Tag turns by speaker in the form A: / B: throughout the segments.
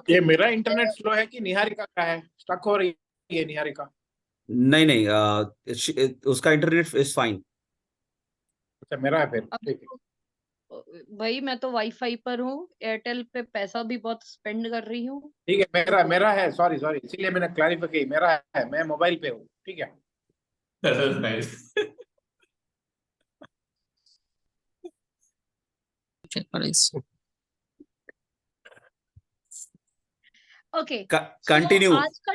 A: ये मेरा internet slow है कि निहारिका का है? स्टक हो रही है निहारिका?
B: नहीं नहीं, उसका इंटरनेट इज फाइन।
A: अच्छा, मेरा है फिर,
C: अब
A: ठीक है।
C: भाई मैं तो वाईफाई पर हूँ, एयरटेल पे पैसा भी बहुत स्पेंड कर रही हूँ।
A: ठीक है, मेरा
C: तो
A: मेरा है, सॉरी सॉरी, इसीलिए मैंने क्लैरिफाई की, मेरा है, मैं मोबाइल पे हूँ, ठीक है।
D: That was nice.
C: Okay, so
B: continue.
C: आज का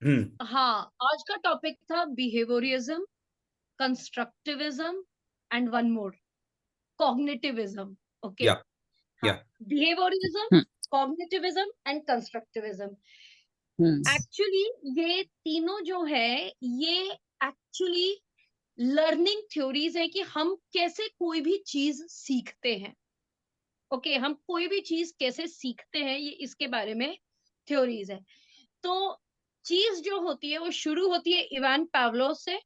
C: आज का टॉपिक था behaviourism, constructivism and one more, cognitivism. Okay,
B: या या
C: behaviourism, cognitivism and constructivism. Actually ये तीनों जो है, ये एक्चुअली लर्निंग थ्योरीज है कि हम कैसे कोई भी चीज सीखते हैं। ओके, हम कोई भी चीज कैसे सीखते हैं, ये इसके बारे में थ्योरीज है। तो चीज जो होती है वो शुरू होती है इवान पावलोव से,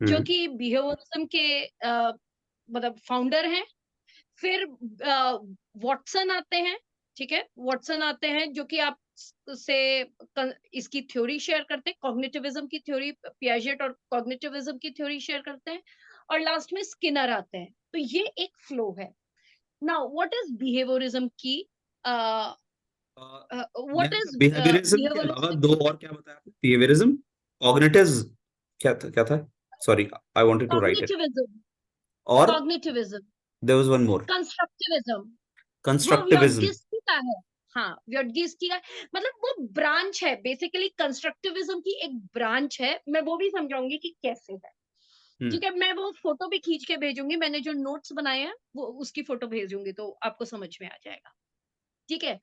C: जो कि बिहेवियरिज्म के मतलब फाउंडर हैं। फिर वॉटसन आते हैं, ठीक है, वॉटसन आते हैं जो कि आप से इसकी थ्योरी शेयर करते हैं, कॉग्निटिविज्म की थ्योरी, पियाजेट और कॉग्निटिविज्म की थ्योरी शेयर करते हैं, और लास्ट में स्किनर आते हैं। तो ये एक फ्लो है। नाउ व्हाट इज बिहेवियरिज्म की व्हाट इज
B: बिहेवियरिज्म के अलावा दो और क्या बताया आपने? बिहेवियरिज्म, कॉग्निटिव, क्या था? Sorry, I wanted to write it.
C: Cognitivism,
B: और
C: cognitivism,
B: there was one more,
C: constructivism. वो
B: कंस्ट्रक्टिविज्म।
C: व्योटगिस्की का है। हाँ, व्योटगिस्की का, मतलब वो ब्रांच है बेसिकली, कंस्ट्रक्टिविज्म की एक ब्रांच है। मैं वो भी समझाऊंगी कि कैसे है, ठीक है। मैं वो फोटो भी खींच के भेजूंगी, मैंने जो नोट्स बनाए हैं वो उसकी फोटो भेजूंगी, तो आपको समझ में आ जाएगा, ठीक है।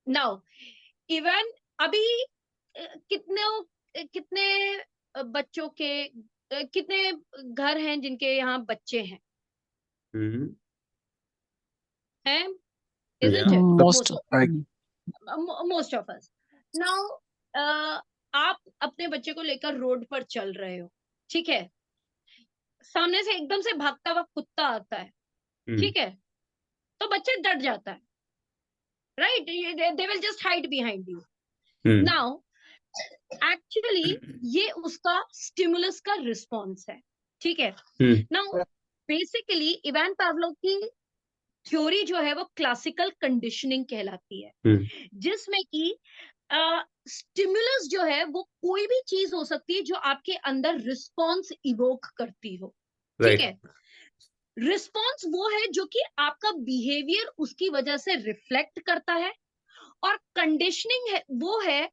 C: नाउ इवन अभी कितने कितने बच्चों के कितने घर हैं जिनके यहाँ बच्चे हैं? हैं, isn't it?
E: Most right.
C: Most of us. Now आप अपने बच्चे को लेकर रोड पर चल रहे हो, ठीक है, सामने से एकदम से भागता हुआ कुत्ता आता है, ठीक है, तो बच्चे डर जाता है, right? They will just hide behind you. Now actually ये उसका स्टिमुलस का रिस्पॉन्स है, ठीक है। नाउ बेसिकली इवान पावलोव की थ्योरी जो है वो क्लासिकल कंडीशनिंग कहलाती है, जिसमें कि स्टिमुलस जो है वो कोई भी चीज हो सकती है जो आपके अंदर रिस्पॉन्स इवोक करती हो, ठीक है। रिस्पॉन्स वो है जो कि आपका बिहेवियर उसकी वजह से रिफ्लेक्ट करता है, और कंडीशनिंग है वो है,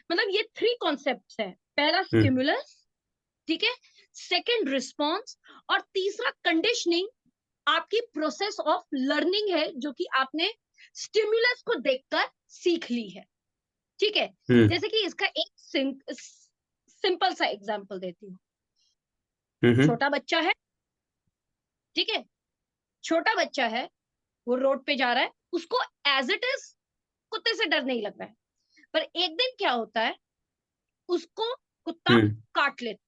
C: मतलब ये थ्री कॉन्सेप्ट्स है। पहला स्टिमुलस, ठीक है, सेकंड रिस्पॉन्स, और तीसरा कंडीशनिंग, आपकी प्रोसेस ऑफ लर्निंग है जो कि आपने स्टिमुलस को देखकर सीख ली है, ठीक है। जैसे कि इसका एक सिंपल सा एग्जांपल देती हूँ। छोटा बच्चा है, ठीक है, छोटा बच्चा है, वो रोड पे जा रहा है, उसको एज इट इज कुत्ते से डर नहीं लग रहा है, पर एक दिन क्या होता है, उसको कुत्ता काट लेता,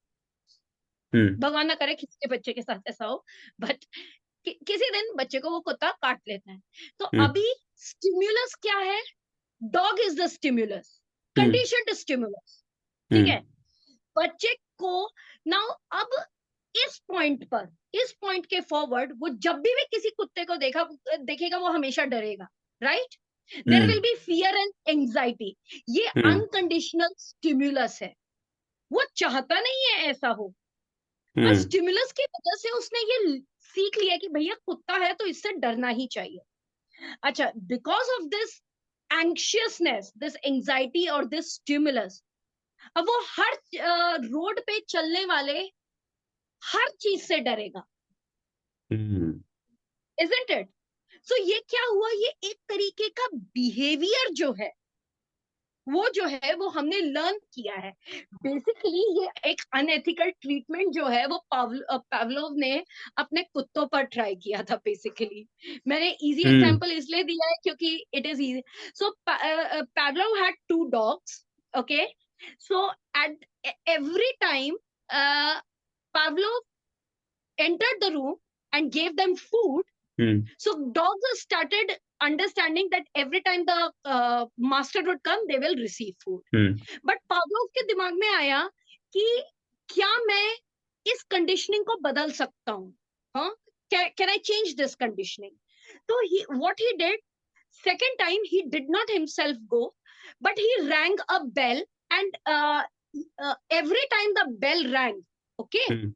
C: भगवान ना करे किसी के बच्चे के साथ ऐसा हो, बट किसी दिन बच्चे को वो कुत्ता काट लेता है। तो अभी स्टिम्युलस क्या है? Dog is the stimulus, conditioned stimulus, ठीक है। बच्चे को नाउ अब इस पॉइंट के फॉरवर्ड वो जब भी किसी कुत्ते को देखेगा वो हमेशा डरेगा, right? There will be fear and anxiety. ये अनकंडीशनल स्टिम्युलस है, वो चाहता नहीं है ऐसा हो, पर स्टिमुलस की वजह से उसने ये सीख लिया कि भैया कुत्ता है तो इससे डरना ही चाहिए। अच्छा, because of this anxiousness, this anxiety और दिस स्टिमुलस, अब वो हर रोड पे चलने वाले हर चीज से डरेगा, isn't it? So ये क्या हुआ, ये एक तरीके का बिहेवियर जो है वो हमने लर्न किया है। बेसिकली ये एक अनएथिकल ट्रीटमेंट जो है वो पावलोव ने अपने कुत्तों पर ट्राई किया था। बेसिकली मैंने इजी एग्जांपल इसलिए दिया है क्योंकि it is easy. So Pavlov had 2 dogs, okay. So at every time Pavlov entered the room and gave them food, So dogs have started understanding that every time the master would come, they will receive food. But Pavlov के दिमाग में आया कि क्या मैं इस conditioning को बदल सकता हूँ? हाँ? Can I change this conditioning? So what he did, second time he did not himself go, but he rang a bell, and every time the bell rang, okay,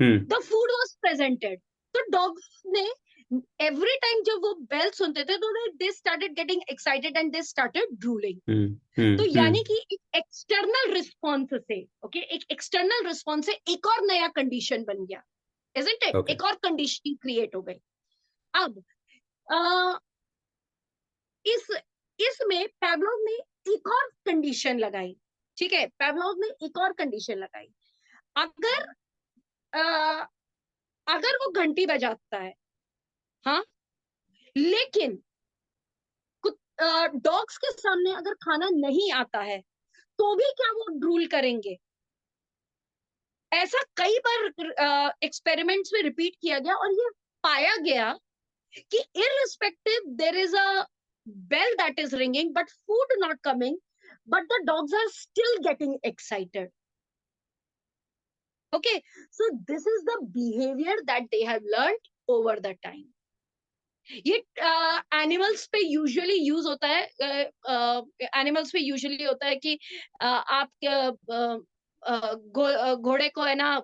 C: the food was presented. So dogs ने every time जब वो bell सुनते थे तो they started getting excited and they started drooling. तो यानी कि एक external response से, okay, एक external response से एक और नया condition बन गया, isn't it?
B: Okay.
C: एक और conditioning create हो गई. अब इसमें Pavlov ने एक और condition लगाई, ठीक है? Pavlov ने एक और condition लगाई. अगर वो घंटी बजाता है, हाँ, लेकिन डॉग्स के सामने अगर खाना नहीं आता है तो भी क्या वो ड्रूल करेंगे? ऐसा कई बार एक्सपेरिमेंट्स में रिपीट किया गया और ये पाया गया कि irrespective there is a bell that is ringing but food not coming, but the dogs are still getting excited. Okay, so this is the behavior that they have learned over the time. ये animals पे usually use होता है. Animals पे usually होता है कि आप घोड़े को है ना,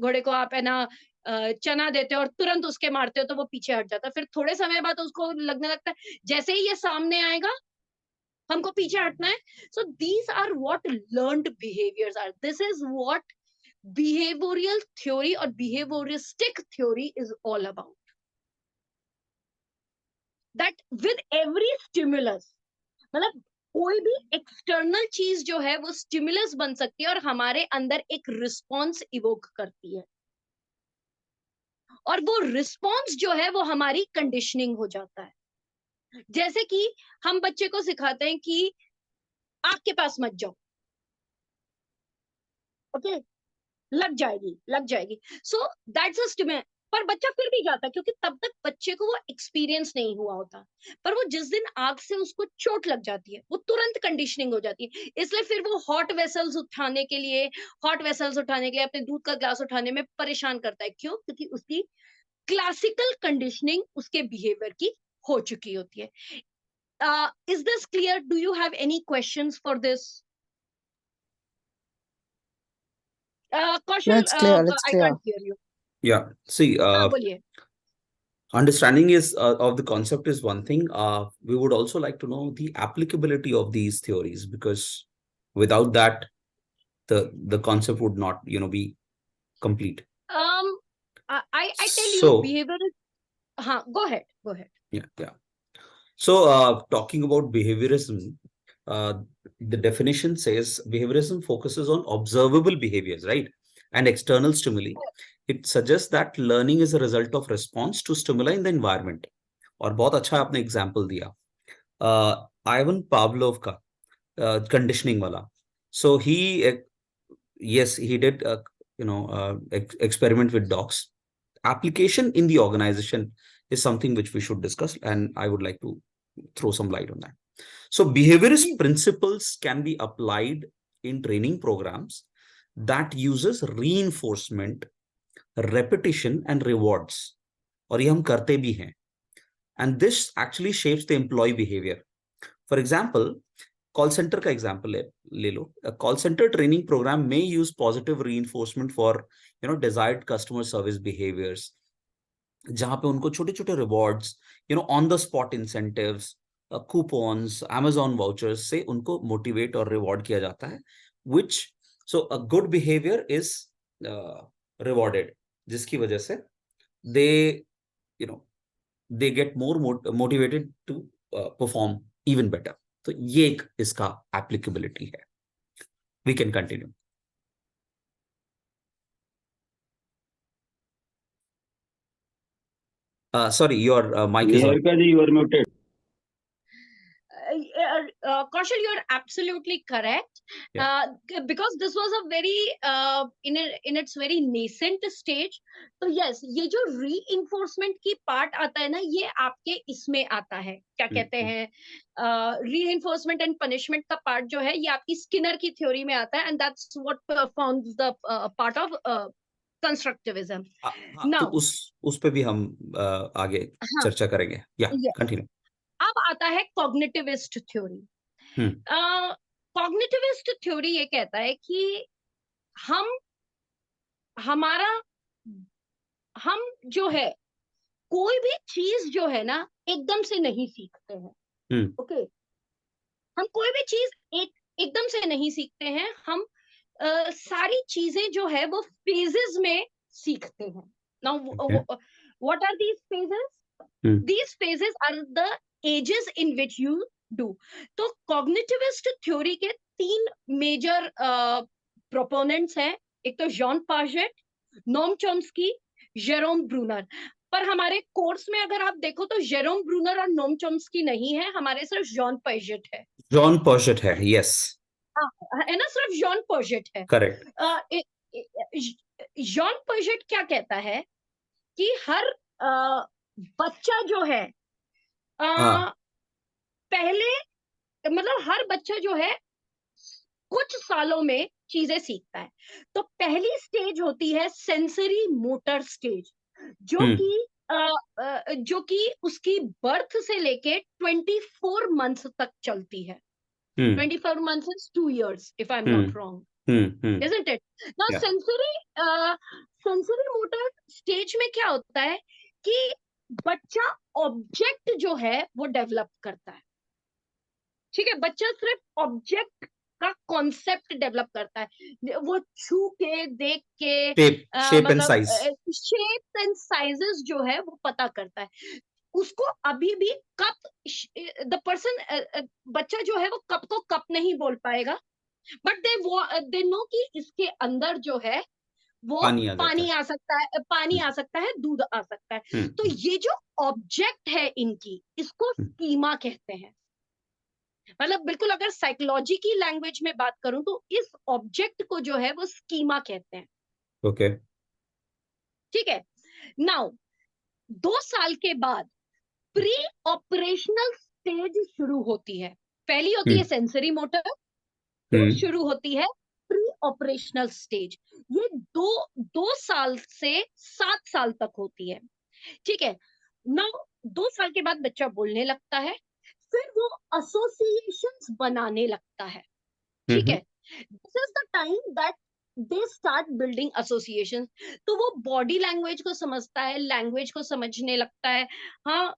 C: घोड़े को आप है ना चना देते हो और तुरंत उसके मारते हो तो वो पीछे हट जाता है. फिर थोड़े समय बाद उसको लगने लगता है जैसे ही ये सामने आएगा हमको पीछे हटना है. So these are what learned behaviours are. This is what behavioral theory or behavioristic theory is all about. That with every stimulus, मतलब कोई भी एक्सटर्नल चीज जो है वो स्टिमुलस बन सकती है और हमारे अंदर एक रिस्पॉन्स इवोक करती है, और वो रिस्पॉन्स जो है वो हमारी कंडीशनिंग हो जाता है. जैसे कि हम बच्चे को सिखाते हैं कि आग के पास मत जाओ, ओके, लग जाएगी. So that's a stimulus. पर बच्चा फिर भी जाता है क्योंकि तब तक बच्चे को वो एक्सपीरियंस नहीं हुआ होता. पर वो जिस दिन आग से उसको चोट लग जाती है वो तुरंत कंडीशनिंग हो जाती है. इसलिए फिर वो हॉट वेसल्स उठाने के लिए अपने दूध का ग्लास उठाने में परेशान करता है. क्यों? क्योंकि उसकी क्लासिकल कंडीशनिंग उसके बिहेवियर की हो चुकी होती है. Is this clear? Do you have any questions for this? Kaushal,
E: It's clear. It's
C: I
E: clear.
C: can't hear you.
B: Yeah. See,
C: बोलिए.
B: understanding is of the concept is one thing. We would also like to know the applicability of these theories, because without that, the concept would not, be complete.
C: I tell you,
B: So-
C: behavior is. Go ahead.
B: Yeah. So, talking about behaviorism, the definition says behaviorism focuses on observable behaviors, right? And external stimuli. It suggests that learning is a result of response to stimuli in the environment. और बहुत अच्छा आपने example दिया Ivan Pavlov का conditioning वाला. सो he did experiment with dogs. Application in the organization is something which we should discuss, and I would like to throw some light on that. So behaviorist principles can be applied in training programs that uses reinforcement, repetition and rewards. और ये हम करते भी हैं. And this actually shapes the employee behavior. For example, call center का example ले लो. A call center training program may use positive reinforcement for desired customer service behaviors, जहाँ पे उनको छोटे छोटे rewards, on the spot incentives, coupons, Amazon vouchers से उनको motivate और reward किया जाता है, so a good behavior is rewarded, जिसकी वजह से they get more motivated to perform even better. तो ये एक इसका applicability है. We can continue. Sorry, your mic is on.
F: Niharika ji, you are muted.
C: Kaushal, you are absolutely correct. because this was a very in its very nascent stage. तो yes, ये जो reinforcement की part आता है ना, ये आपके इसमें आता है, क्या कहते हैं, reinforcement and punishment का part जो है, ये आपकी स्किनर की थ्योरी में आता है, and that's what forms the part of constructivism.
B: हाँ,
C: Now,
B: तो उस पे भी हम आगे
C: हाँ,
B: चर्चा करेंगे. या
C: yes.
B: कंटिन्यू.
C: अब आता है कॉग्निटिविस्ट थ्योरी. कॉग्निटिविस्ट थ्योरी ये कहता है कि हम जो है, कोई भी चीज जो है ना, एकदम से नहीं सीखते हैं. ओके, हम कोई भी चीज एकदम से नहीं सीखते हैं. हम सारी चीजें जो है वो फेजेस में सीखते हैं. Now what are these phases? These phases are the ages in which you do. तो कॉग्निटिविस्ट थ्योरी के 3 मेजर प्रोपोनेंट्स हैं. एक तो John पाजेट, Noam Chomsky, Jerome Bruner. पर हमारे कोर्स में अगर आप देखो तो जेरोम ब्रूनर और नोम चॉम्स्की नहीं है, हमारे सिर्फ जॉन पाजेट है.
B: जॉन पाजेट है, यस,
C: है ना, सिर्फ जॉन पाजेट है.
B: करेक्ट.
C: जॉन पाजेट क्या कहता है कि हर बच्चा जो है पहले, मतलब हर बच्चा जो है कुछ सालों में चीजें सीखता है. तो पहली स्टेज होती है सेंसरी मोटर स्टेज, जो कि उसकी बर्थ से लेके 24 मंथ्स तक चलती है. 24 months is 2 years, if I'm not wrong. Isn't it? Now,
B: Yeah.
C: sensory motor stage में क्या होता है कि बच्चा ऑब्जेक्ट जो है वो डेवलप करता है. ठीक है, बच्चा सिर्फ ऑब्जेक्ट का कॉन्सेप्ट डेवलप करता है. वो छू के, देख के,
B: shape and size,
C: shape and sizes जो है वो पता करता है. उसको अभी भी कप, बच्चा जो है वो कप को कप नहीं बोल पाएगा, बट दे नो कि इसके अंदर जो है वो पानी आ सकता है, दूध आ सकता है. तो ये जो ऑब्जेक्ट है इनकी, इसको स्कीमा कहते हैं. मतलब बिल्कुल अगर साइकोलॉजी की लैंग्वेज में बात करूं तो इस ऑब्जेक्ट को जो है वो स्कीमा कहते हैं.
B: ओके,
C: ठीक है. नाउ 2 साल के बाद प्री ऑपरेशनल स्टेज शुरू होती है. पहली होती है सेंसरी मोटर, फिर शुरू होती है प्री ऑपरेशनल स्टेज. ये 2 साल से 7 साल तक होती है. ठीक है. नाउ 2 साल के बाद बच्चा बोलने लगता है, फिर वो एसोसिएशंस बनाने लगता है. ठीक है. This is the time that they start building association. तो वो बॉडी लैंग्वेज को समझता है, लैंग्वेज को समझने लगता है. हाँ,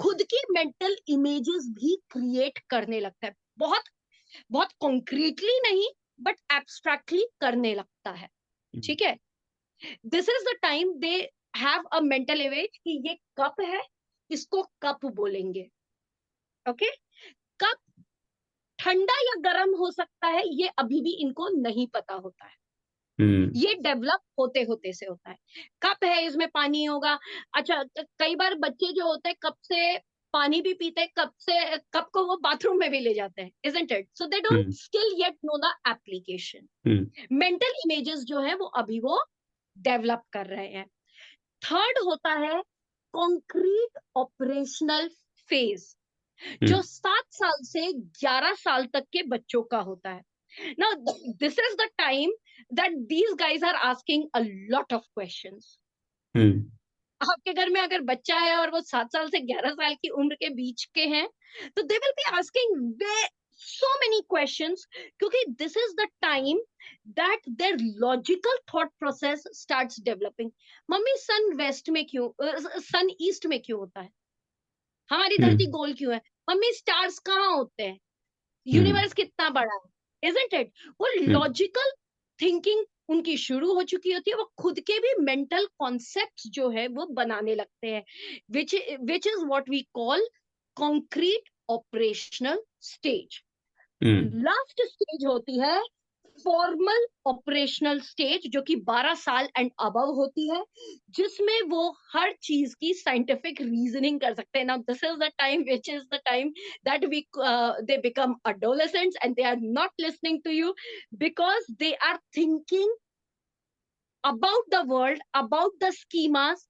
C: खुद की मेंटल इमेजेस भी क्रिएट करने लगता है. बहुत कॉन्क्रीटली नहीं, बट एब्स्ट्रैक्टली करने लगता है. ठीक है. This is the time they have a mental image कि ये कप है, इसको कप बोलेंगे. ओके. कप ठंडा या गर्म हो सकता है, ये अभी भी इनको नहीं पता होता है. ये डेवलप होते होते से होता है. कप है, इसमें पानी होगा. अच्छा, कई बार बच्चे जो होते हैं कप से पानी भी पीते हैं, कप को वो बाथरूम में भी ले जाते हैं. isn't it? So they don't still yet know the application. Mental images जो है वो अभी वो डेवलप कर रहे हैं. थर्ड होता है कॉन्क्रीट ऑपरेशनल फेज, जो 7 साल से 11 साल तक के बच्चों का होता है. Now, this is the time that these guys are asking a lot of questions. आपके घर में अगर बच्चा है और वो 7 साल से 11 साल की उम्र के बीच के हैं, तो they will be asking so many questions, क्योंकि this is the time that their logical thought process starts developing. Mummy, sun west में क्यों, सन ईस्ट में क्यों होता है? हमारी धरती गोल क्यों है? मम्मी, स्टार्स कहाँ होते हैं? यूनिवर्स कितना बड़ा है? Isn't it? वो लॉजिकल थिंकिंग उनकी शुरू हो चुकी होती है. वो खुद के भी मेंटल कॉन्सेप्ट्स जो है वो बनाने लगते हैं, which is what we call concrete operational stage. Last stage होती है फॉर्मल ऑपरेशनल स्टेज जो कि 12 साल एंड अबव होती है, जिसमें वो हर चीज की साइंटिफिक रीजनिंग कर सकते हैं. Now this is the time which is the time that we they become adolescents and they are not listening to you because they are thinking about the world, about the schemas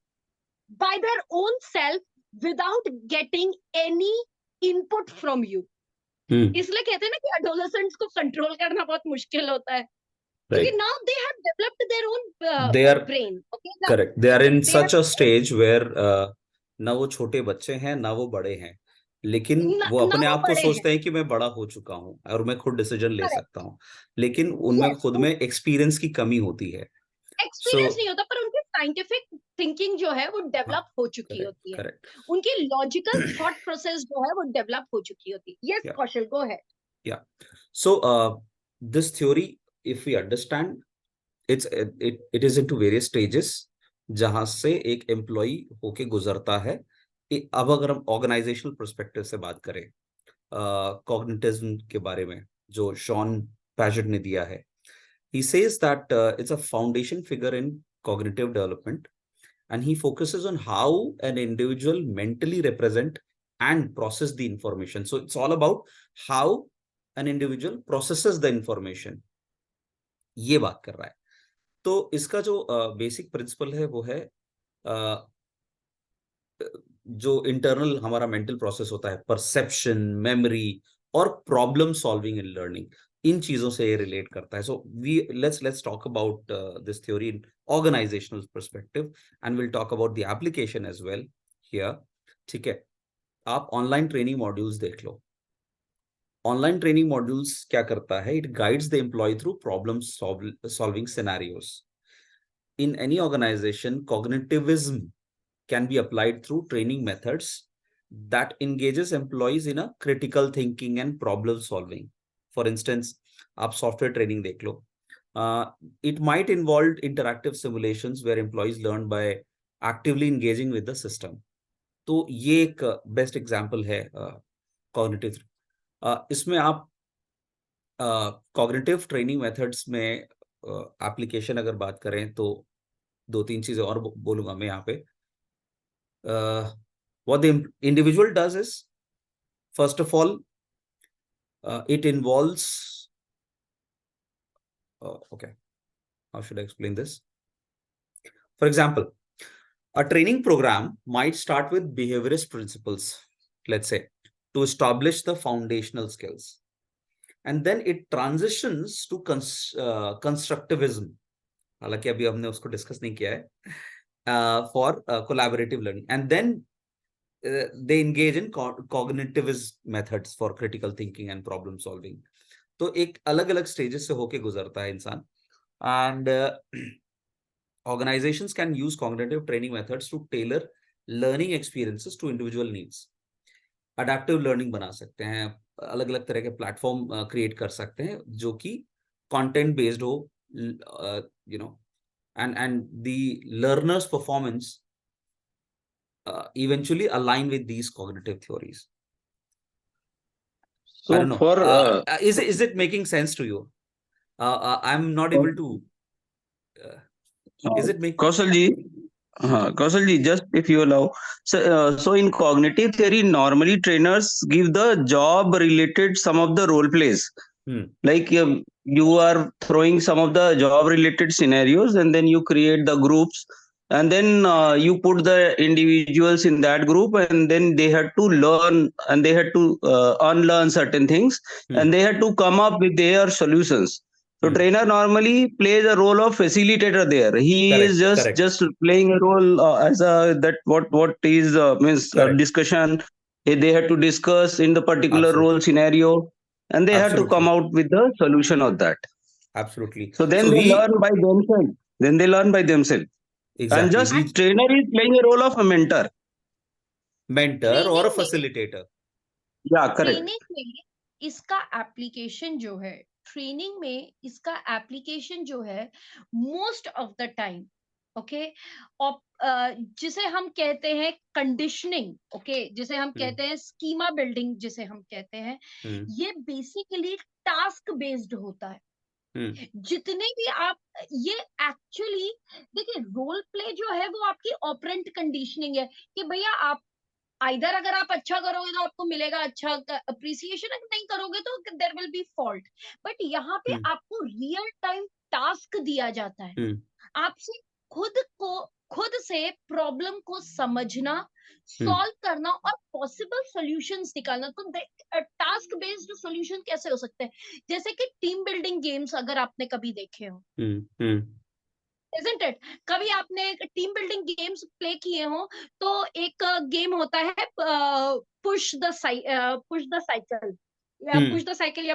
C: by their own self without getting any input from you.
B: Hmm.
C: इसलिए कहते हैं ना कि adolescents को control करना बहुत मुश्किल होता है, क्योंकि
B: Right.
C: now they have developed their own
B: They are
C: brain. Okay,
B: correct. They are in
C: they
B: such
C: are
B: a stage where ना वो छोटे बच्चे हैं ना वो बड़े हैं, लेकिन वो
C: ना
B: अपने
C: वो
B: आप को
C: बड़े हैं.
B: सोचते हैं कि मैं बड़ा हो चुका हूँ और मैं खुद डिसीजन ले
C: Correct.
B: सकता हूँ, लेकिन उनमें
C: Yes,
B: खुद में एक्सपीरियंस की कमी होती है.
C: एक्सपीरियंस
B: So
C: नहीं होता, पर उनकी साइंटिफिक थिंकिंग जो है वो
B: हाँ,
C: डेवलप हो चुकी
B: correct,
C: होती है,
B: correct.
C: उनकी लॉजिकल थॉट प्रोसेस जो है वो डेवलप हो चुकी होती है. यस
B: Yeah,
C: कौशल, गो है.
B: yeah. So this theory, if we understand, it is into various stages जहां से एक एम्प्लॉय होके गुजरता है. अब अगर हम ऑर्गेनाइजेशनल पर्सपेक्टिव से बात करें कॉग्निटिज्म के बारे में जो शॉन पैजेट ने दिया है, he says that it's a foundation figure in cognitive development and he focuses on how an individual mentally represent and process the information. So it's all about how an individual processes the information. ये बात कर रहा है. तो इसका जो basic principle है वो है जो इंटरनल हमारा मेंटल प्रोसेस होता है, परसेप्शन, मेमोरी और प्रॉब्लम सॉल्विंग इन लर्निंग, इन चीजों से ये रिलेट करता है. So we let's talk about this theory in organisational perspective and will talk about the application as well here. ठीक है, आप ऑनलाइन ट्रेनिंग मॉड्यूल्स देख लो. ऑनलाइन ट्रेनिंग मॉड्यूल्स क्या करता है, it guides the employ through problem solving scenarios. In any organization, cognitivism can be applied through training methods that engages employees in a critical thinking and problem solving. For instance, आप software training देख लो. It might involve interactive simulations where employees learn by actively engaging with the system. तो ये एक best example है cognitive. इसमें आप cognitive training methods में application अगर बात करें तो दो तीन चीजें और बोलूंगा मैं यहाँ पे. what the individual does is, first of all, it involves okay, how should I explain this? For example, a training program might start with behaviorist principles, let's say, to establish the foundational skills, and then it transitions to constructivism. हालांकि अभी हमने उसको discuss नहीं किया है. For collaborative learning, and then they engage in cognitivist methods for critical thinking and problem solving. तो एक अलग अलग स्टेजेस से होके गुजरता है इंसान. and organizations can use cognitive training methods to tailor learning experiences to individual needs. adaptive learning बना सकते हैं, अलग अलग तरह के प्लेटफॉर्म क्रिएट कर सकते हैं जो कि कंटेंट बेस्ड हो, you know, and the learner's performance eventually align with these cognitive theories. I
E: So
B: don't know.
E: for
B: Is it making sense to you? I'm not able to. Is it making?
E: Kaushal ji, just if you allow. So in cognitive theory, normally trainers give the job related some of the role plays. Like you are throwing some of the job related scenarios and then you create the groups and then you put the individuals in that group and then they had to learn and they had to unlearn certain things and they had to come up with their solutions. So trainer normally plays a role of facilitator there. He
B: Correct,
E: is
B: correct.
E: just playing a role as a that what is means
B: Correct.
E: discussion. They had to discuss in the particular
B: Absolutely.
E: role scenario and they had to come
B: Absolutely.
E: out with the solution of that.
B: Absolutely.
E: So then
B: So
E: they
B: we
E: learn by themselves. Then they learn by themselves. And
B: exactly
E: just
B: we
E: trainer is playing a role of a mentor.
B: mentor or a
C: Training में
B: facilitator.
E: Yeah, correct.
C: Training में इसका application जो है, training में इसका application जो है most of the time, okay, और जिसे हम कहते हैं कंडीशनिंग, ओके, जिसे हम कहते हैं स्कीमा बिल्डिंग, जिसे हम कहते हैं,
B: Hmm.
C: ये बेसिकली टास्क बेस्ड होता है. जितने भी आप ये एक्चुअली देखिए, रोल प्ले जो है वो आपकी ऑपरेंट कंडीशनिंग है कि भैया आप आइदर अगर आप अच्छा करोगे तो आपको मिलेगा अच्छा अप्रिसिएशन, अगर नहीं करोगे तो there will be fault. But यहाँ पे आपको रियल टाइम टास्क दिया जाता है, आपसे खुद से प्रॉब्लम को समझना, सॉल्व करना और पॉसिबल सॉल्यूशंस निकालना। तो टास्क बेस्ड सॉल्यूशन कैसे हो सकते हैं? जैसे कि टीम बिल्डिंग गेम्स अगर आपने कभी देखे हो, isn't it? कभी आपने टीम बिल्डिंग गेम्स प्ले किए हो तो एक गेम होता है पुश द साइकिल या पुश द साइकिल या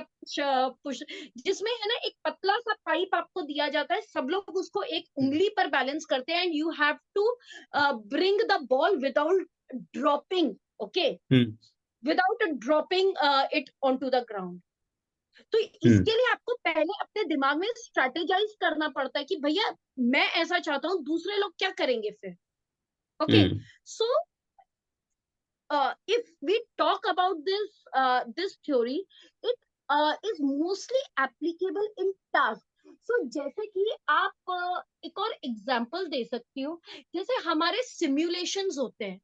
C: पुश, जिसमें है ना एक पतला सा पाइप आपको दिया जाता है, सब लोग उसको एक उंगली पर बैलेंस करते हैं and you have to bring the ball without dropping, okay, without dropping it onto the ground. तो इसके लिए आपको पहले अपने दिमाग में स्ट्रेटेजाइज करना पड़ता है कि भैया मैं ऐसा चाहता हूँ, दूसरे लोग क्या करेंगे फिर, okay. So if we talk about this theory, it is mostly applicable in task. So जैसे कि आप एक और एग्जांपल दे सकती हो, जैसे हमारे सिमुलेशंस होते हैं,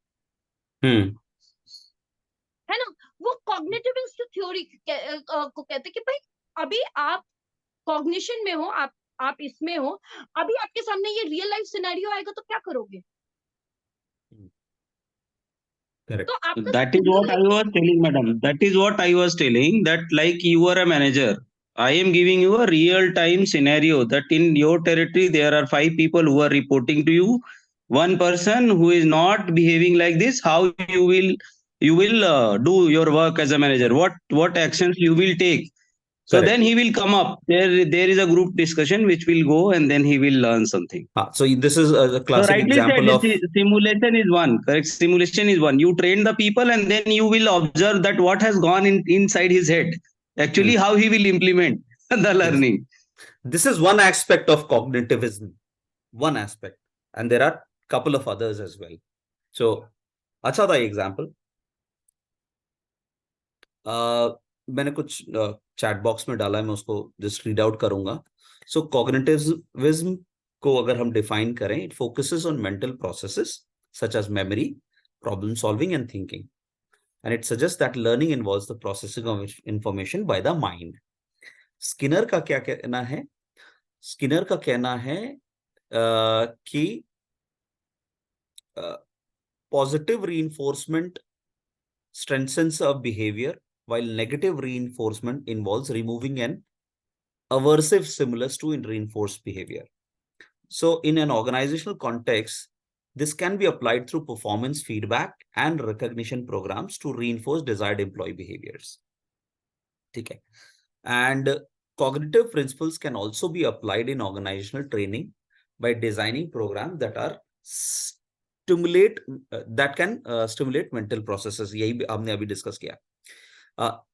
C: है ना, वो कॉग्निटिविस्ट थ्योरी को कहते हैं कि भाई अभी आप कॉग्निशन में हो, आप इसमें हो, अभी आपके सामने ये रियल लाइफ सिनेरियो आएगा तो क्या करोगे?
B: Correct.
C: तो
E: that is what I was telling, madam. That is what I was telling, that like you are a manager, I am giving you a real time scenario that in your territory there are 5 people who are reporting to you. One person who is not behaving like this, how you will do your work as a manager, what actions you will take. So
B: Correct.
E: then he will come up. There is a group discussion which will go, and then he will learn something.
B: So this is a
E: So
B: classic
E: rightly
B: example
E: said,
B: of
E: simulation is one. Correct. Simulation is one. You train the people, and then you will observe that what has gone inside his head. Actually, how he will implement the learning.
B: This is one aspect of cognitivism, one aspect, and there are couple of others as well. So अच्छा था example. मैंने कुछ chat box में डाला है, मैं उसको just read out करूंगा। सो कॉग्निटिविज्म को अगर हम डिफाइन करें, it focuses on mental processes such as memory, problem solving and thinking, and it suggest that learning involves the processing of information by the mind. Skinner का क्या कहना है? Skinner का कहना है कि positive reinforcement strengthens a behavior, while negative reinforcement involves removing an aversive stimulus to reinforce behavior. So in an organizational context, this can be applied through performance feedback and recognition programs to reinforce desired employee behaviors. Okay. And cognitive principles can also be applied in organizational training by designing programs that are stimulate that can stimulate mental processes. यही हमने अभी discuss किया।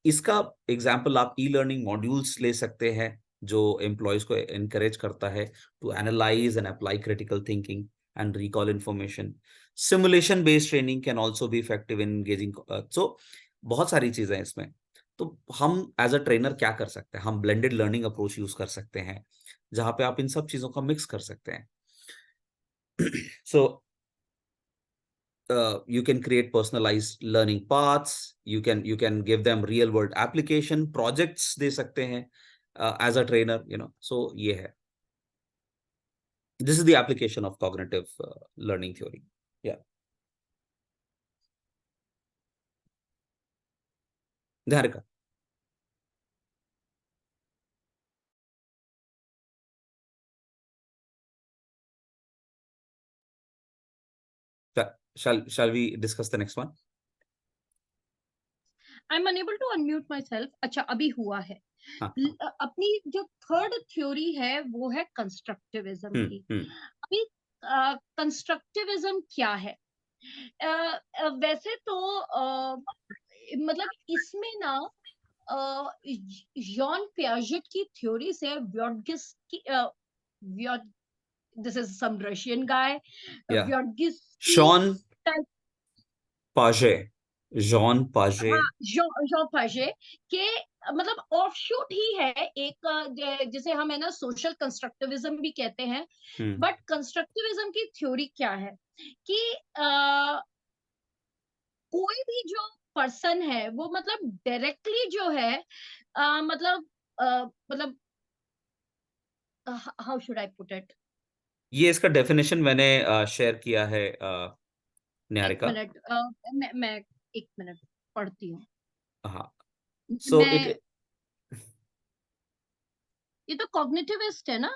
B: इसका example आप e learning modules ले सकते हैं जो एम्प्लॉयज को एनकरेज करता है to analyse and apply critical thinking and recall information. Simulation based training can also be effective in engaging. So बहुत सारी चीजें हैं इसमें। तो हम एज अ ट्रेनर क्या कर सकते हैं? हम ब्लेंडेड लर्निंग अप्रोच यूज कर सकते हैं जहां पे आप इन सब चीजों का मिक्स कर सकते हैं। सो you can create personalized learning paths. You can give them real world application projects दे सकते हैं as a trainer, you know. So ये है, this is the application of cognitive learning theory. Yeah. Dharika. Shall we discuss the next one?
C: I'm unable to unmute myself. अच्छा अभी हुआ है। अपनी जो थर्ड थ्योरी है वो है कंस्ट्रक्टिविज्म की। अभी कंस्ट्रक्टिविज्म क्या है? वैसे तो मतलब इसमें ना जॉन पियाजेट की थ्योरी से Vygotsky, this is some Russian guy,
B: Yeah.
C: Vygotsky
B: Sean Piaget. John पाजे।
C: हाँ, जॉन पाजे के मतलब ऑफशूट ही है एक जिसे हम है ना सोशल कंस्ट्रक्टिविज्म भी कहते हैं।
B: हम्म
C: बट कंस्ट्रक्टिविज्म की थ्योरी क्या है कि कोई भी जो पर्सन है वो मतलब डायरेक्टली जो है मतलब मतलब how should I put it.
B: ये इसका डेफिनेशन मैंने शेयर किया है
C: एक
B: निहारिका।
C: मिनट मैं एक मिनट पढ़ती हूँ।
B: हाँ, सो
C: मैं
B: इट
C: ये तो कॉग्निटिविस्ट है ना।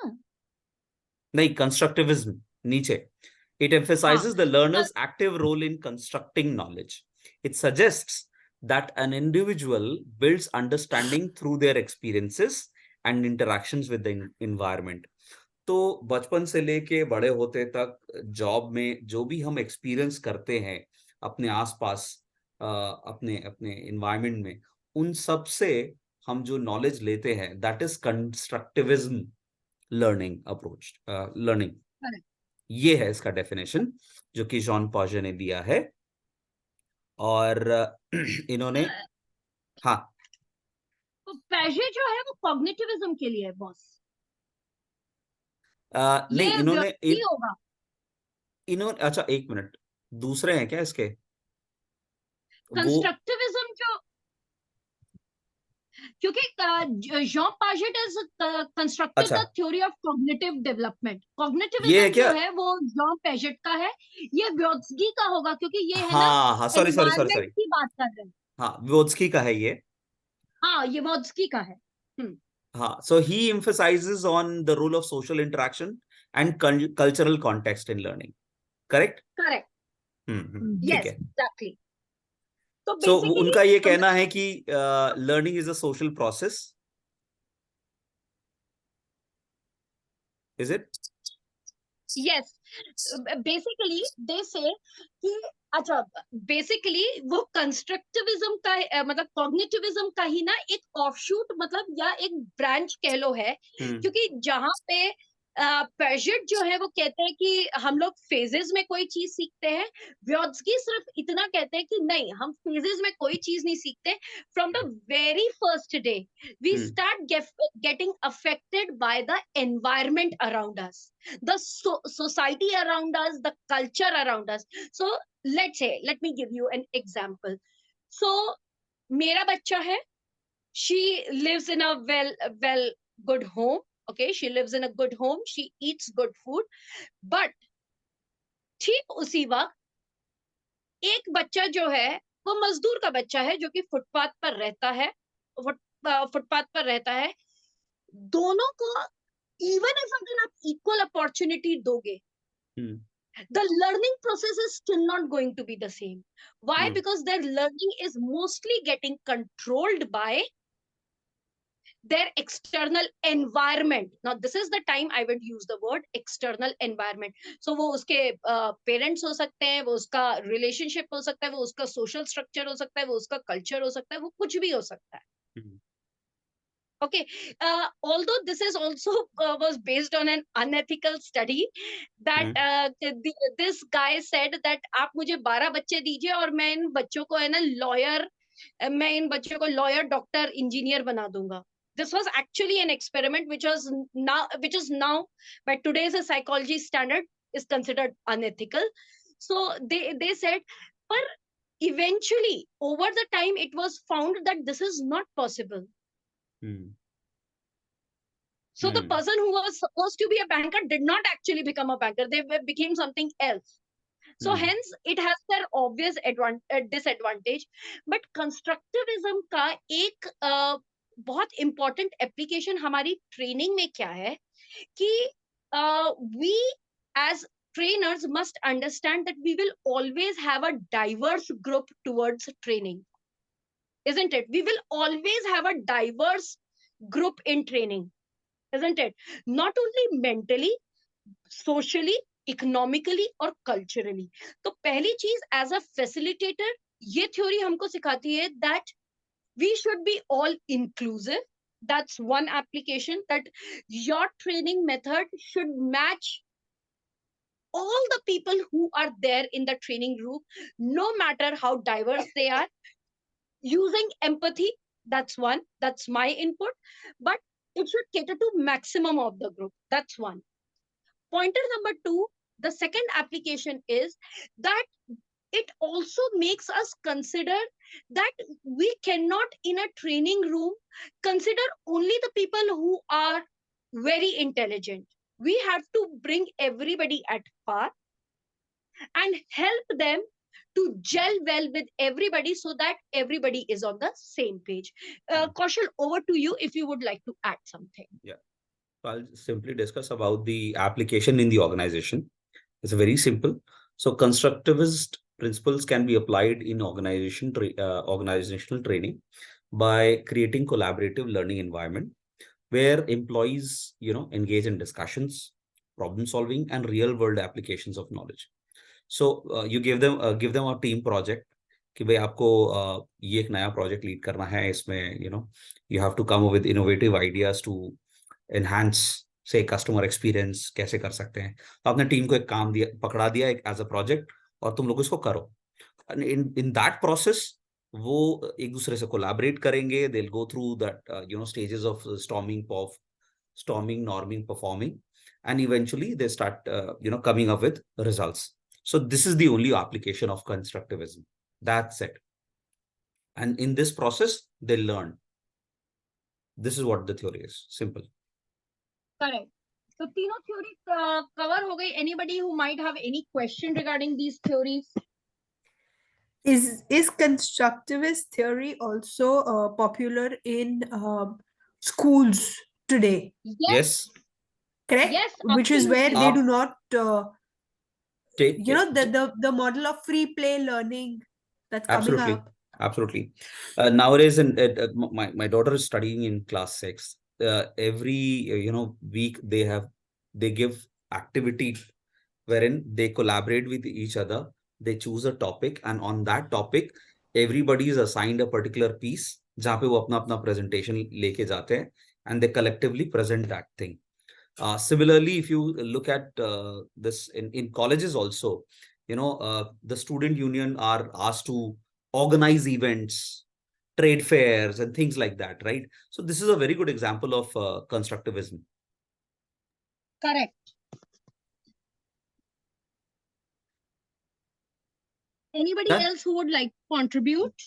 B: नहीं, कंस्ट्रक्टिविज्म नीचे। It
C: हाँ
B: emphasizes the learner's active role in constructing knowledge. It suggests that an individual builds understanding through their experiences and interactions with the environment. तो बचपन से लेके बड़े होते तक जॉब में जो भी हम एक्सपीरियंस करते हैं अपने आसपास, अपने अपने एनवायरनमेंट में, उन सब से हम जो नॉलेज लेते हैं, that is constructivism learning approach, learning.
C: correct।
B: ये है इसका डेफिनेशन जो कि जॉन पॉजे ने दिया है। और इन्होंने, हाँ,
C: तो पैजे जो है वो कॉग्निटिविज्म के लिए है बॉस।
B: नहीं,
C: ये
B: इन्होंने
C: व्यक्ति होगा।
B: इन्होंने, अच्छा एक मिनट, दूसरे हैं क्या इसके? वो,
C: कंस्ट्रक्टिविज्म जो क्योंकि जॉन पाजेट इज कंस्ट्रक्टेड
B: अच्छा
C: the theory of cognitive development.
B: ये है
C: कॉग्निटिविज्म जो
B: क्या?
C: है वो जॉन पेजेट का है। ये व्योत्सकी का होगा क्योंकि ये है ना
B: हाँ हाँ, sorry sorry sorry
C: environment
B: sorry,
C: की बात कर रहे हैं।
B: हाँ, वोत्स्की का है ये।
C: हाँ ये व्योत्सकी का है। हम्म।
B: हाँ, सो ही emphasizes on the role of social interaction and cultural context in learning, correct?
C: Correct.
B: ठीक
C: यस
B: है।
C: एग्जैक्टली। तो
B: सो
C: बेसिकली
B: उनका ये कहना है कि learning is a social process, is it?
C: Yes basically they से कि अच्छा बेसिकली वो कंस्ट्रक्टिविज्म का मतलब कॉग्निटिविज्म का ही ना एक ऑफशूट मतलब या एक ब्रांच कह लो है। क्योंकि जहां पे पेजेट जो है वो कहते हैं कि हम लोग फेजेस में कोई चीज सीखते हैं। व्योत्सकी सिर्फ इतना कहते हैं कि नहीं हम फेजेस में कोई चीज नहीं सीखते। From the very first day we start getting affected by the environment around us, the society around us, the culture around us. So let's say, let me give you an example. So mera bachcha hai, she lives in a well good home. Okay, she lives in a good home, she eats good food. But ठीक उसी वक्त एक बच्चा जो है वो मजदूर का बच्चा है जो कि फुटपाथ पर रहता है। फुटपाथ पर रहता है। दोनों को इवन इफ अगर आप इक्वल अपॉर्चुनिटी दोगे the learning process is still not going to be the same. Why? Because their learning is mostly getting controlled by their external environment. Now this is the time I would use the word external environment. So वो उसके parents हो सकते हैं, वो उसका relationship हो सकता है, वो उसका सोशल स्ट्रक्चर हो सकता है, वो उसका कल्चर हो सकता है, वो कुछ भी हो सकता है। Okay, although this is also was based on an unethical study that this guy said that आप मुझे 12 बच्चे दीजिए और मैं इन बच्चों को है ना लॉयर, मैं इन बच्चों को लॉयर डॉक्टर इंजीनियर बना दूंगा। This was actually an experiment which is now by today's psychology standard is considered unethical. So they said, but eventually over the time it was found that this is not possible. So the person who was supposed to be a banker did not actually become a banker. They became something else. So hence it has their obvious disadvantage. But constructivism का एक बहुत important application हमारी training में क्या है कि we as trainers must understand that we will always have a diverse group towards training. Isn't it? We will always have a diverse group in training. Isn't it? Not only mentally, socially, economically और culturally. तो पहली चीज as a facilitator ये theory हमको सिखाती है that we should be all inclusive. That's one application that your training method should match all the people who are there in the training group, no matter how diverse they are, using empathy. That's one. That's my input. But it should cater to maximum of the group. That's one. Pointer number two, the second application is that it also makes us consider that we cannot in a training room consider only the people who are very intelligent. We have to bring everybody at par and help them to gel well with everybody so that everybody is on the same page. Kaushal, over to you if you would like to add something.
B: Yeah. So I'll simply discuss about the application in the organization. It's very simple. So constructivist principles can be applied in organizational training by creating collaborative learning environment where employees, engage in discussions, problem solving, and real world applications of knowledge. So you give them a team project कि भाई आपको ये एक नया project lead करना है इसमें you have to come up with innovative ideas to enhance say customer experience कैसे कर सकते हैं. तो आपने टीम को एक काम दिया पकड़ा दिया एक as a project और तुम लोग इसको करो. And in that process वो एक दूसरे से collaborate करेंगे. They'll go through that stages of storming, norming, performing, and eventually they start coming up with results. So this is the only application of constructivism. That's it. And in this process, they learn. This is what the theory is. Simple.
C: Correct. So तीनों theory cover हो गई. Anybody who might have any question regarding these theories?
F: Is constructivist theory also popular in schools today?
B: Yes.
F: Correct?
C: Yes,
F: Which is where they
B: absolutely.
F: do not
B: Take,
F: the model of free play learning that's coming
B: absolutely.
F: up.
B: Absolutely. Nowadays, my daughter is studying in class 6. Every week they give activity wherein they collaborate with each other. They choose a topic, and on that topic, everybody is assigned a particular piece. जहाँ पे वो अपना presentation लेके जाते हैं, and they collectively present that thing. Similarly, if you look at this in colleges also, the student union are asked to organize events, trade fairs, and things like that, right? So this is a very good example of constructivism.
C: correct. Anybody
B: That-
C: else who would like to contribute?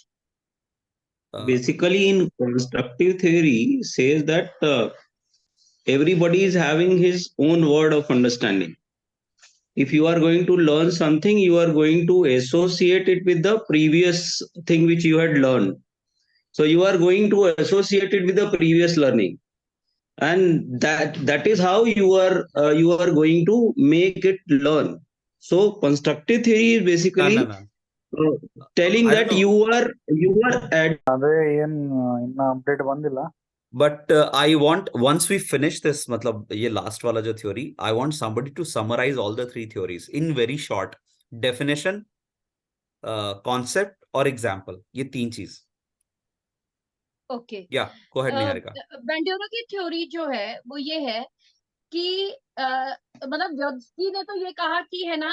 E: Basically, in constructive theory, says that everybody is having his own word of understanding. If you are going to learn something, you are going to associate it with the previous thing which you had learned. So you are going to associate it with the previous learning, and that is how you are going to make it learn. So constructive theory is basically telling
B: I don't
E: that
B: know.
E: you are
G: ಅದೇ ಏನ್ ಇನ್ನ update ಬಂದಿಲ್ಲ.
B: But I want, once we finish this, matlab ye last wala jo theory, I want somebody to summarize all the three theories in very short. Definition, concept or example. Ye teen cheez.
C: Okay.
B: Yeah, go ahead, Niharika.
C: Bandura की theory जो है वो ये है कि मतलब व्योत्सकी ने तो ये कहा कि है ना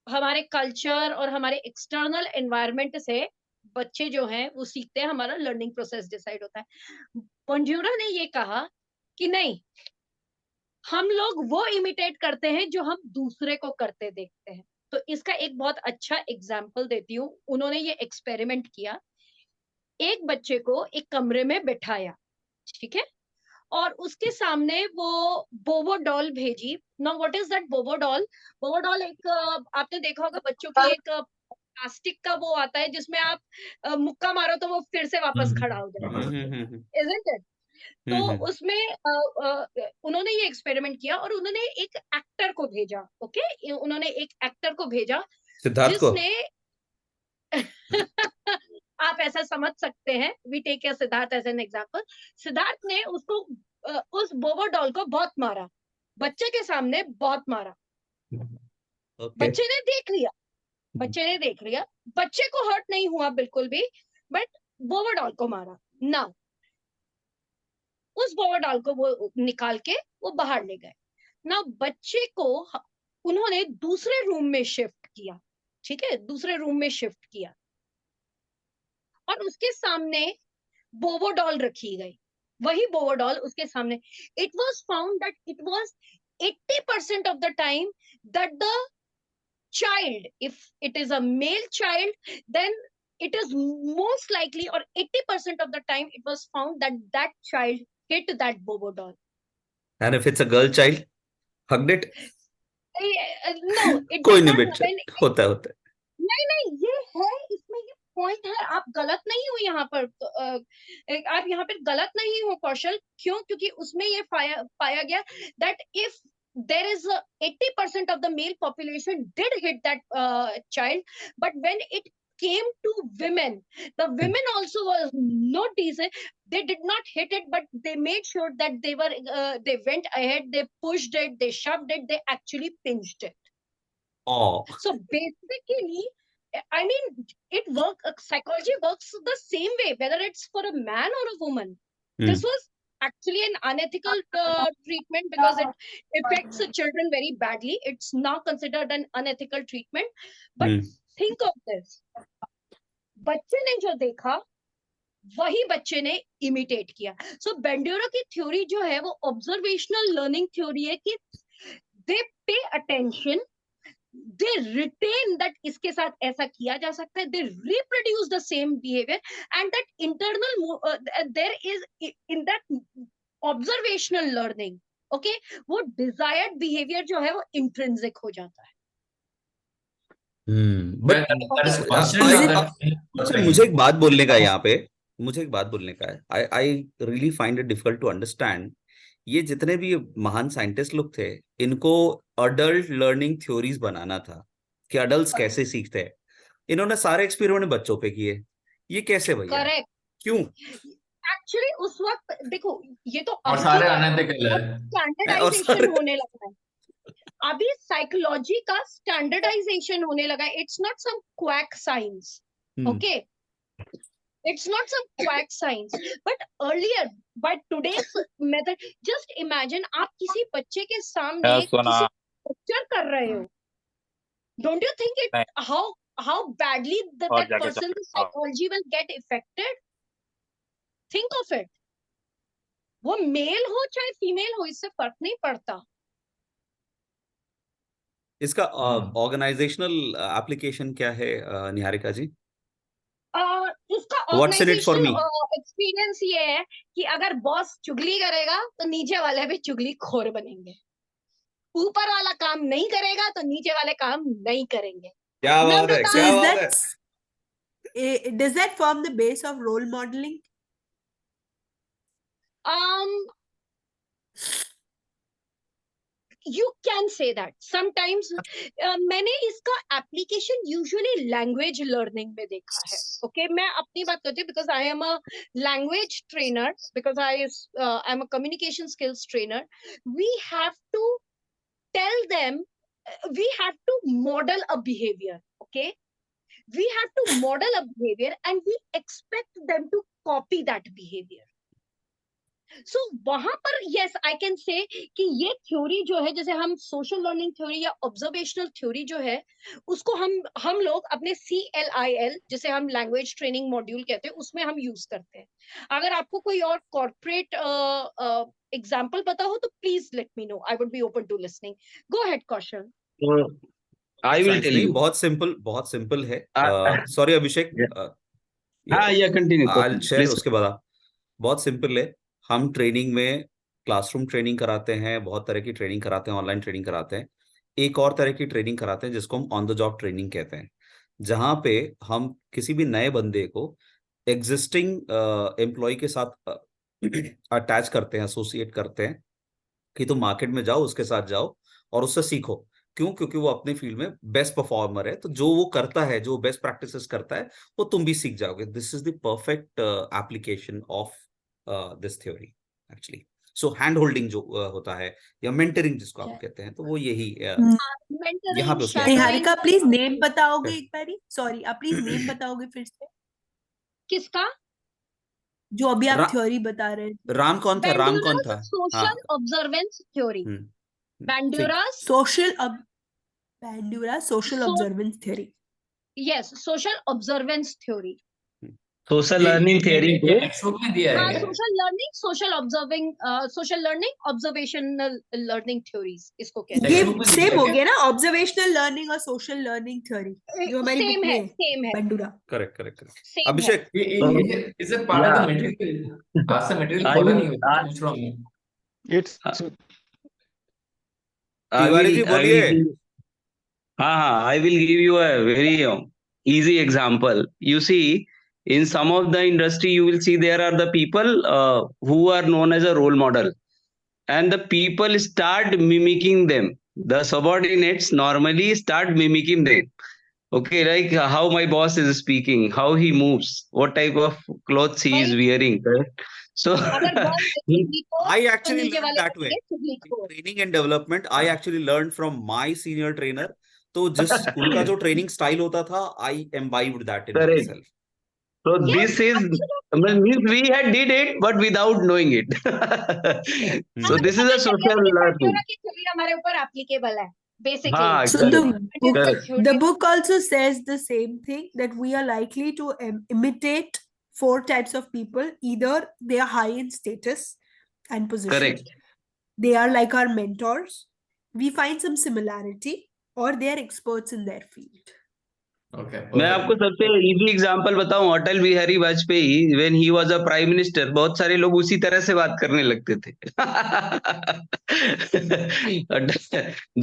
C: हमारे कल्चर और हमारे एक्सटर्नल एनवायरनमेंट से बच्चे जो हैं वो सीखते हैं, हमारा लर्निंग प्रोसेस डिसाइड होता है. बंड्यूरा ने ये कहा कि नहीं, हम लोग वो इमिटेट करते हैं जो हम दूसरे को करते देखते हैं. तो इसका एक बहुत अच्छा एग्जाम्पल देती हूँ. उन्होंने ये एक्सपेरिमेंट किया. एक बच्चे को एक कमरे में बिठाया, ठीक है, और उसके सामने वो बोबो डॉल भेजी. नाउ व्हाट इज दैट बोबो डॉल? बोबो डॉल एक आपने देखा होगा बच्चों के एक प्लास्टिक का वो आता है जिसमें आप मुक्का मारो तो वो फिर से वापस खड़ा हो जाएगा. Isn't it? तो उसमें उन्होंने ये एक्सपेरिमेंट किया और उन्होंने एक एक्टर को भेजा. ओके, उन्होंने एक एक्टर को भेजा
B: सिद्धार्थ को.
C: जिसने आप ऐसा समझ सकते हैं. We take Siddharth as an example. Siddharth ने उसको उस बोबो डॉल को बहुत मारा, बच्चे के सामने बहुत मारा.
B: Okay.
C: बच्चे ने देख लिया, बच्चे को हर्ट नहीं हुआ बिल्कुल भी, बट बोबो डॉल को मारा ना. उस बोबो डॉल को वो निकाल के वो बाहर ले गए. ना बच्चे को उन्होंने दूसरे रूम में शिफ्ट किया, ठीक है, दूसरे रूम में शिफ्ट किया और उसके सामने बोबो डॉल रखी गई, वही बोबो डॉल उसके सामने. It was found that it was 80% of the time that the child, if it is a male child, then it is most likely, or 80% of the time it was found that that child hit that bobo doll.
B: And if it's a girl child, hugged it?
C: No, it
B: कोई
C: did
B: नहीं
C: not
B: बेटा,
C: happen.
B: होता है होता है.
C: नहीं, ये है, इसमें ये पॉइंट है, आप गलत नहीं हो यहाँ पर. आप यहाँ पर गलत नहीं हो कौशल. क्यों? क्योंकि उसमें ये पाया गया that if there is 80% of the male population did hit that child, but when it came to women, the women also was not decent. They did not hit it, but they made sure that they went ahead, they pushed it, they shoved it, they actually pinched it.
B: Oh.
C: So basically, I mean, psychology works the same way, whether it's for a man or a woman. This was actually an unethical treatment because it affects the children very badly. It's now considered an unethical treatment. But think of this. बच्चे ने जो देखा वही बच्चे ने imitate किया. सो बेंड्यूरो की theory जो है वो ऑब्जर्वेशनल लर्निंग थ्योरी है कि दे pay attention, they retain that इसके साथ ऐसा किया जा सकता है, they reproduce the same behavior, and that internal there is in that observational learning, okay, वो desired behavior जो है वो intrinsic हो जाता है.
B: But
D: that is constant.
B: मुझे एक बात बोलने का यहाँ पे, मुझे एक बात बोलने का है. I really find it difficult to understand. ये जितने भी महान साइंटिस्ट लोग थे, इनको अडल्ट लर्निंग थ्योरीज बनाना था कि अडल्ट्स कैसे सीखते हैं. इन्होंने सारे एक्सपेरिमेंट बच्चों पे किए. ये कैसे भैया?
C: करेक्ट.
B: क्यों?
C: एक्चुअली उस वक्त देखो, ये तो
D: और सारे अनएथिकल है,
C: स्टैंडर्डाइजेशन होने लगा है. अभी साइकोलॉजी का स्टैंडर्डाइजेशन होने लगा है. It's not some quack science, okay, it's not some quack science, but earlier by today's method, just imagine आप किसी बच्चे के सामने किसी लेक्चर कर रहे हो, don't you think it how badly that person's psychology will get affected? Think of it. वो मेल हो चाहे फीमेल हो, इससे फर्क नहीं पड़ता.
B: इसका ऑर्गेनाइजेशनल एप्लीकेशन क्या है निहारिका जी?
C: इसका
B: What's in it for me?
C: Experience ये है कि अगर बॉस चुगली करेगा तो नीचे वाले भी चुगली खोर बनेंगे. ऊपर वाला काम नहीं करेगा तो नीचे वाले काम नहीं करेंगे.
B: क्या बात है, क्या बात है.
F: Does that form the base of role modeling?
C: You can say that. Sometimes मैंने इसका एप्लीकेशन यूजुअली लैंग्वेज लर्निंग में देखा है. ओके, मैं अपनी बात करती हूँ because I am a language trainer, because I am a communication skills trainer. We have to tell them, we have to model a behaviour. Okay, we have to model a behavior and we expect them to copy that behavior. So वहां पर yes I can say कि ये theory जो है, जैसे हम social learning theory या observational theory जो है, उसको हम लोग अपने CLIL, जिसे हम लैंग्वेज ट्रेनिंग मॉड्यूल कहते हैं, उसमें हम यूज करते हैं. अगर आपको कोई और कॉर्पोरेट एग्जांपल पता हो तो please let me know. I would be open to listening. Go ahead Kaushal.
E: I will tell you.
B: बहुत सिंपल है. Sorry Abhishek.
E: continue.
B: I'll share उसके बाद. बहुत सिंपल है. हम ट्रेनिंग में क्लासरूम ट्रेनिंग कराते हैं, बहुत तरह की ट्रेनिंग कराते हैं, ऑनलाइन ट्रेनिंग कराते हैं. एक और तरह की ट्रेनिंग कराते हैं जिसको हम ऑन द जॉब ट्रेनिंग कहते हैं, जहां पे हम किसी भी नए बंदे को एग्जिस्टिंग एम्प्लॉय के साथ अटैच करते हैं, एसोसिएट करते हैं कि तुम मार्केट में जाओ, उसके साथ जाओ और उससे सीखो. क्यों? क्योंकि वो अपने फील्ड में बेस्ट परफॉर्मर है, तो जो वो करता है, जो बेस्ट प्रैक्टिसेस करता है, वो तुम भी सीख जाओगे. This is the perfect application of this theory actually. So hand holding जो होता है या मेंटरिंग जिसको आप कहते हैं, तो वो यही यहाँ पे.
F: निहारिका प्लीज नेम बताओगे एक बारी? सॉरी, आप प्लीज नेम बताओगे फिर से?
C: किसका?
F: जो अभी आप थ्योरी बता रहे हैं.
B: राम कौन था? राम कौन था?
C: Social observance theory. Bandura's
F: social Bandura social
C: So-
F: observance theory.
C: Yes, social observance theory.
E: Social learning theory को
D: टेक्स्ट बुक में दिया है
C: हाँ,
D: क्या?
C: social learning, social learning, observational learning theories इसको कहते
F: ये
D: Textbook में
F: सेम
D: दिया
F: हो
D: क्या?
F: गया ना, ऑब्जर्वेशनल लर्निंग और सोशल लर्निंग थ्योरी
C: हैं।
F: जो हमारी
C: Same
F: बुक
C: है,
F: में है,
C: same है,
F: Bandura.
B: Correct correct correct
C: same है।
B: अभिषेक
D: Is it part of the material? आज से material
E: I
D: खोला
E: will-
D: नहीं है, पूछ रहा हूँ मैं।
G: It's
B: तिवारी जी बोलिए।
E: I will give you a very easy example. You see, in some of the industry, you will see there are the people who are known as a role model, and the people start mimicking them. The subordinates normally start mimicking them. Okay, like how my boss is speaking, how he moves, what type of clothes he is wearing, correct? So
C: अगर boss है
E: he-
C: चुगली को,
B: I
C: तो
B: actually
C: नीचे
B: learned
C: वाले
B: that way.
C: बनेंगे चुगली
B: In
C: को।
B: training and development, I actually learned from my senior trainer. तो जिस उनका जो ट्रेनिंग स्टाइल होता था, I imbibed that in
E: Correct.
B: myself.
E: So
C: Yes,
E: this is, means we had did it, but without knowing it. So this is a social learning.
C: की theory हमारे ऊपर applicable है, basically।
E: हाँ,
F: So
E: correct. Correct.
F: the book also says the same thing, that we are likely to imitate 4 types of people. Either they are high in status and position,
E: Correct.
F: they are like our mentors, we find some similarity, or they are experts in their field.
D: Okay,
E: मैं
D: perfect.
E: आपको सबसे easy example बताऊं, Atal Bihari Vajpayee when he was a prime minister, बहुत सारे लोग उसी तरह से बात करने लगते थे।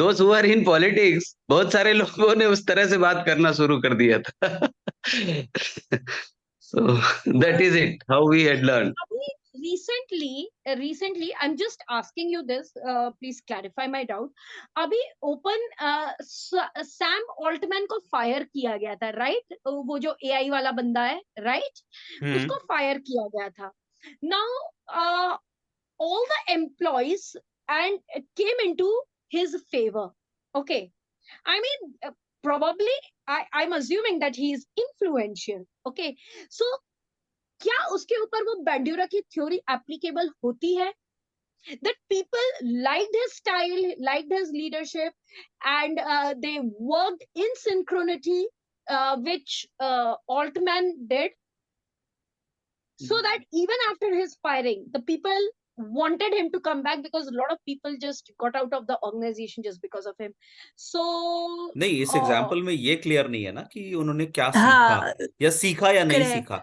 E: Those who are in politics, बहुत सारे लोगों ने उस तरह से बात करना शुरू कर दिया था। So that is it, how we had learned.
C: अभी recently, I'm just asking you this, please clarify my doubt. अभी ओपन सैम ऑल्टमैन को फायर किया गया था, राइट? वो जो एआई वाला बंदा है, राइट? उसको फायर किया गया था। Now all the employees and came into his favor. Okay, I mean, probably I'm assuming that he is influential. Okay, so क्या उसके ऊपर वो बैंड्यूरा की थ्योरी एप्लीकेबल होती है? That people liked his style, liked his leadership, and they worked in synchronity, which Altman did, so that even after his firing, the people wanted him to come back, because a lot of people just got out of the organization just because of him. So
B: नहीं, इस example में ये clear नहीं है ना कि उन्होंने क्या
F: हाँ,
B: सीखा या सीखा या नहीं
F: correct.
B: सीखा.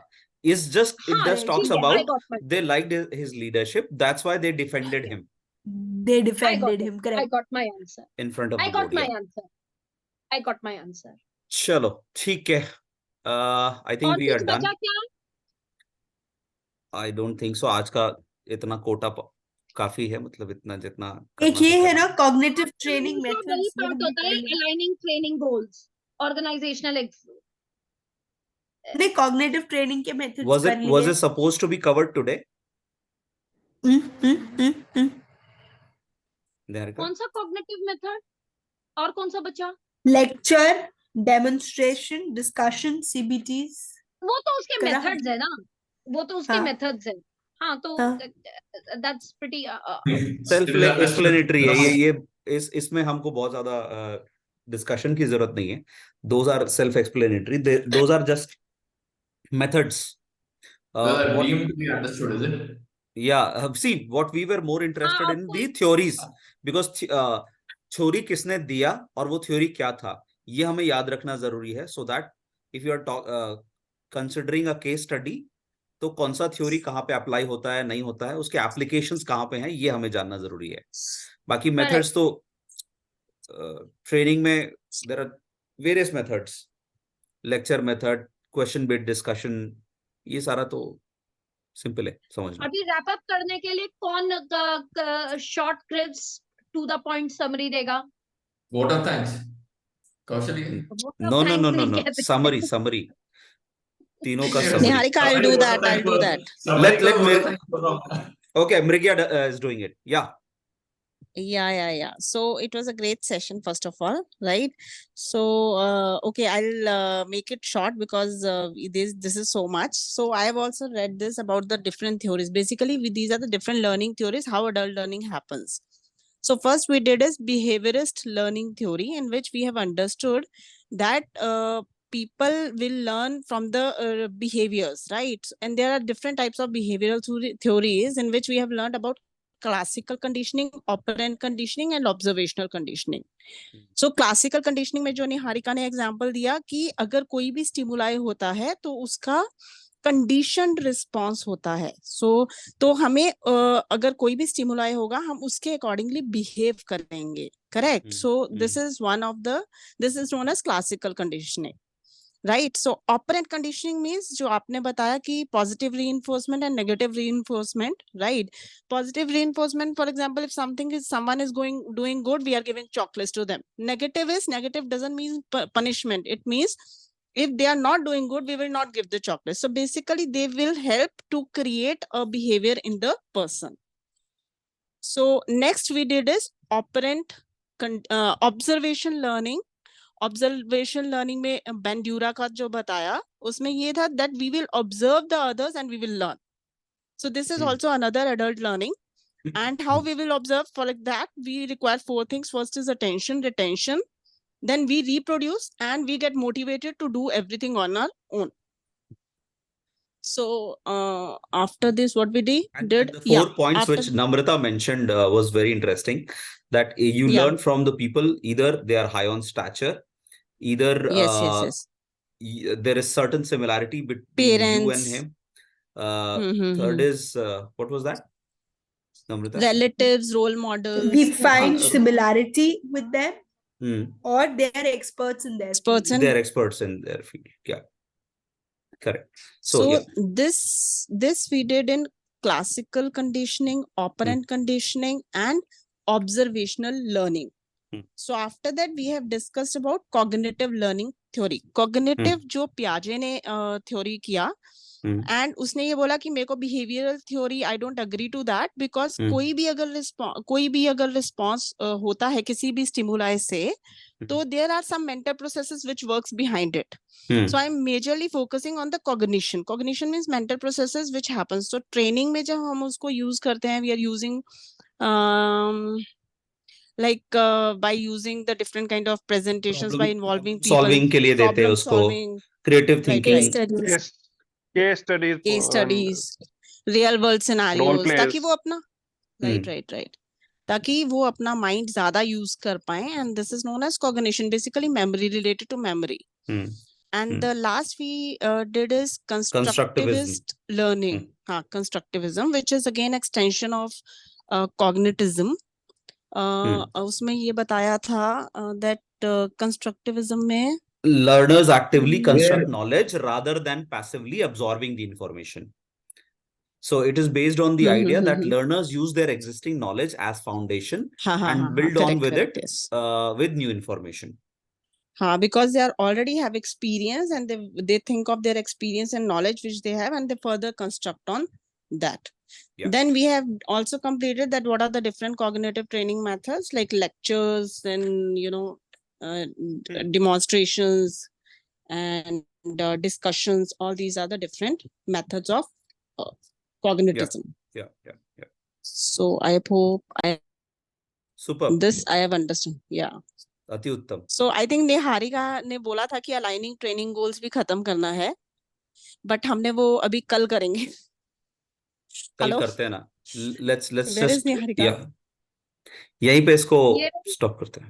B: It just
C: हाँ,
B: talks
C: ठीक है, I
B: about
C: got my-
B: they liked his leadership. That's why they defended him
F: they
C: I got
F: defended
C: it.
F: him,
C: I
F: correct.
C: got my answer.
B: in front of
C: I
B: the
C: got my
B: podium.
C: answer. I got my answer.
B: चलो ठीक है. I think
C: और
B: we are
C: कुछ
B: done.
C: बचा क्या?
B: I don't think so. आज का इतना कोटा काफी है, मतलब इतना जितना
F: एक
B: करना
F: ये
B: था
F: है ना
B: करना.
F: cognitive training
C: दूसरा वही
F: methods, ये
C: part
F: हम
C: होता है,
F: पढ़ेंगे।
C: aligning training goals, organizational
F: नहीं, cognitive training के methods
B: Was
F: कर
B: it
F: लिए।
B: supposed to be covered today? Niharika?
C: कौन सा cognitive method और कौन सा बचा?
F: Lecture, demonstration, discussion, CBTs.
C: वो तो उसके
F: करा
C: methods है ना, वो तो उसके
F: हाँ।
C: methods है। हाँ, तो
F: हाँ।
C: that's pretty
B: सेल्फ एक्सप्लेनेटरी है ये इसमें हमको बहुत ज्यादा डिस्कशन की जरूरत नहीं है. Those are self explanatory, those are just methods.
D: Those are deemed to be understood, is it?
B: Yeah, see, what we were more interested
C: हाँ,
B: in
C: of
B: the theories, because theory किसने दिया और वो थ्योरी क्या था, ये हमें याद रखना जरूरी है. So that if you are considering a case study, तो कौन सा थ्योरी कहाँ पे अप्लाई होता है, नहीं होता है, उसके एप्लीकेशंस कहाँ पे हैं, ये हमें जानना जरूरी है. बाकी मेथड्स तो ट्रेनिंग में there are various methods, lecture method, question based discussion, ये सारा तो सिंपल है समझना.
C: अभी रैप अप करने के लिए कौन short crisp to the point summary देगा?
D: Vote of thanks. Kaushal ji?
B: No, no, no, no, no. Summary. तीनों का summary.
H: Niharika, I'll do that. I'll do that.
B: Let Okay, Mrigya is doing it. Yeah.
H: Yeah. So it was a great session, first of all, right? So, okay, I'll make it short because this is so much. So I have also read this about the different theories. Basically, these are the different learning theories, how adult learning happens. So first we did is behaviorist learning theory, in which we have understood that people will learn from the behaviors, right? And there are different types of behavioral theories in which we have learned about classical conditioning, operant conditioning and observational conditioning. So classical conditioning में जो निहारिका ने example दिया कि अगर कोई भी stimuli होता है तो उसका कंडीशनड रिस्पॉन्स होता है. तो हमें अगर कोई भी स्टिमुलाई होगा हम उसके अकॉर्डिंगली बिहेव करेंगे. Correct. So this is known as classical conditioning. Right. So operant conditioning means जो आपने बताया कि positive reinforcement and negative reinforcement. Right. Positive reinforcement, for example, if someone is doing good, we are giving chocolates to them. Negative doesn't mean punishment. It means if they are not doing good, we will not give the chocolates. So basically they will help to create a behavior in the person. So next we did is operant observation learning. Observation learning में बेंड्यूरा का जो बताया उसमें ये था that we will observe the others and we will learn. So this is also another adult learning. And how we will observe? For like that we require 4 things. First is attention, retention, then we reproduce and we get motivated to do everything on our own. So after this what we did
B: And the 4 points which Namrata mentioned was very interesting, that you learn from the people, either they are high on stature, either
H: yes.
B: there is certain similarity between
H: Parents.
B: you and him. Third is what was that, Namrata?
H: Relatives, role models.
F: We find similarity with them, or they are experts in their
H: Experts
F: field.
H: in-
B: They are experts in their field. Yeah, correct.
H: So
B: yeah.
H: this we did in classical conditioning, operant conditioning and observational learning. So after that we have discussed about cognitive learning theory. Cognitive जो पियाजे ने theory किया, and उसने ये बोला कि मेरे को behavioral theory I don't agree to that, because कोई भी अगर response होता है किसी भी stimuli से, तो there are some mental processes which works behind it. So I'm majorly focusing on the cognition. Cognition means mental processes which happens. So training में जब हम उसको use करते हैं, we are using like by using the different kind of presentations, by involving people,
B: solving के लिए देते हैं उसको, creative thinking,
G: case studies,
H: real world scenarios,
G: plays.
H: ताकि वो अपना right ताकि वो अपना mind ज्यादा use कर पाए. And this is known as cognition, basically memory, related to memory. And the last we did is constructivist learning. Constructivism, which is again extension of cognitism. उसमें ये बताया था that constructivism में
B: learners actively construct knowledge rather than passively absorbing the information. So it is based on the idea that learners use their existing knowledge as foundation and build on with it with new information.
H: Because they are already have experience, and they think of their experience and knowledge which they have, and they further construct on that. Then we have also completed that what are the different cognitive training methods, like lectures and demonstrations and discussions. All these are the different methods of cognitism.
B: Yeah.
H: So I hope
B: Superb.
H: this I have understood. Yeah.
B: अति उत्तम.
H: So I think Niharika ने बोला था कि aligning training goals भी खत्म करना है, but हमने वो अभी कल करेंगे.
B: कल करते हैं ना. Let's
H: Where is
B: just
H: Niharika?
B: यहीं पे इसको stop करते हैं.